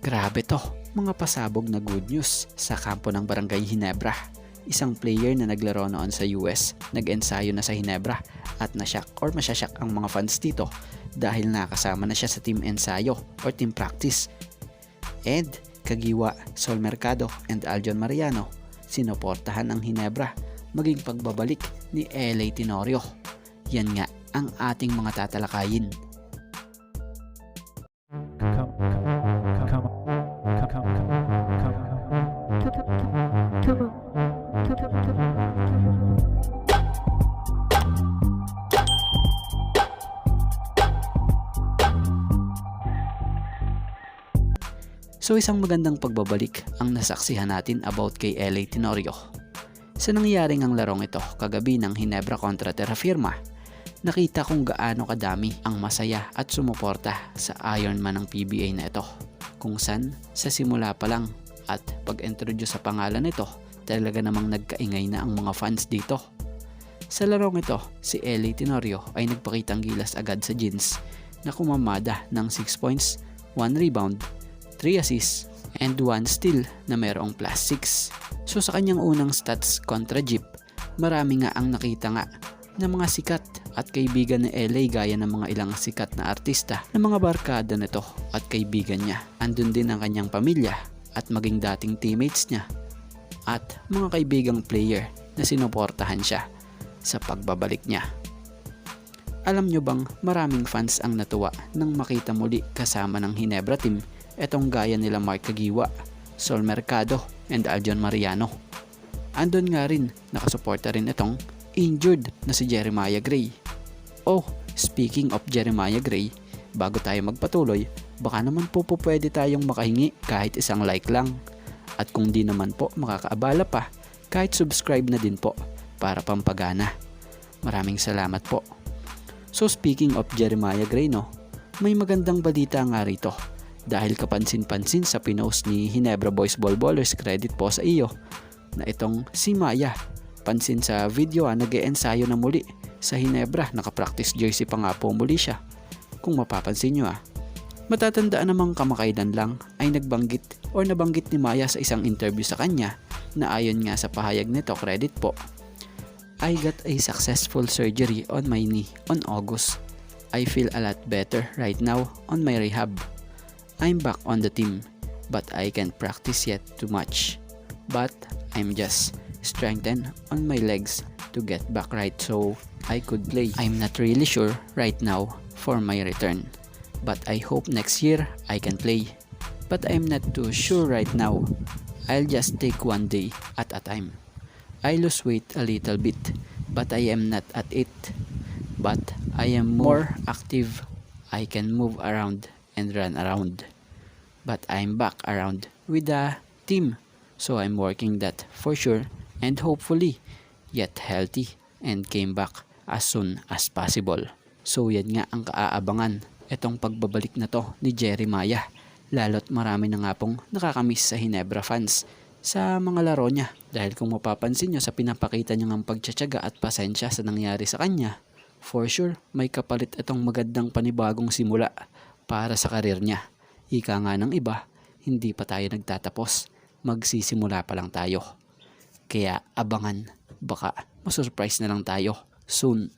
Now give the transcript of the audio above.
Grabe to, mga pasabog na good news sa kampo ng Barangay Ginebra. Isang player na naglaro noon sa US, nag-ensayo na sa Ginebra at nasyak or masyasyak ang mga fans dito dahil nakasama na siya sa team ensayo or team practice. And Kagiwa, Sol Mercado and Aljon Mariano, sinuportahan ng Ginebra maging pagbabalik ni LA Tenorio. Yan nga ang ating mga tatalakayin. So isang magandang pagbabalik ang nasaksihan natin about kay LA Tenorio. Sa nangyaring ang larong ito kagabi ng Ginebra kontra Terra Firma, nakita kung gaano kadami ang masaya at sumuporta sa Ironman ng PBA na ito. Kung saan sa simula pa lang at pag-introduce sa pangalan nito, talaga namang nagkaingay na ang mga fans dito. Sa larong ito, si LA Tenorio ay nagpakitang gilas agad sa jeans na kumamada ng 6 points, 1 rebound, 3 assists, and 1 steal na mayroong +6. So sa kanyang unang stats kontra Jeep, marami nga ang nakita nga ng mga sikat at kaibigan ni LA gaya ng mga ilang sikat na artista ng mga barkada nito at kaibigan niya. Andun din ang kanyang pamilya at maging dating teammates niya at mga kaibigang player na sinuportahan siya sa pagbabalik niya. Alam nyo bang maraming fans ang natuwa nang makita muli kasama ng Ginebra team etong gaya nila Mark Kagiwa, Sol Mercado and Aljon Mariano. Andun nga rin, nakasuporta rin itong injured na si Jeremiah Gray. Oh, speaking of Jeremiah Gray, bago tayo magpatuloy, baka naman po pwede tayong makahingi kahit isang like lang. At kung di naman po makakaabala pa, kahit subscribe na din po para pampagana. Maraming salamat po. So speaking of Jeremiah Gray, no, may magandang balita nga rito. Dahil kapansin-pansin sa pinost ni Ginebra Boys Ballballers, credit po sa iyo, na itong si Maya, pansin sa video nag-e-ensayo na muli sa Ginebra, naka-practice jersey pa nga po muli siya. Kung mapapansin nyo matatandaan namang kamakailan lang ay nabanggit ni Maya sa isang interview sa kanya na ayon nga sa pahayag nito, credit po, I got a successful surgery on my knee on August. I feel a lot better right now on my rehab. I'm back on the team, but I can't practice yet too much. But I'm just strengthened on my legs to get back right so I could play. I'm not really sure right now for my return, but I hope next year I can play. But I'm not too sure right now. I'll just take one day at a time. I lose weight a little bit, but I am not at it. But I am more active. I can move around and run around. But I'm back around with the team, so I'm working that for sure and hopefully yet healthy and came back as soon as possible. So yan nga ang kaaabangan, itong pagbabalik na to ni Jeremiah, lalo't marami na nga pong nakakamiss sa Ginebra fans sa mga laro niya. Dahil kung mapapansin nyo sa pinapakita niya ng pagtsatsaga at pasensya sa nangyari sa kanya, for sure may kapalit itong magandang panibagong simula para sa karir niya. Ika nga ng iba, hindi pa tayo nagtatapos, magsisimula pa lang tayo. Kaya abangan, baka masurprise na lang tayo soon.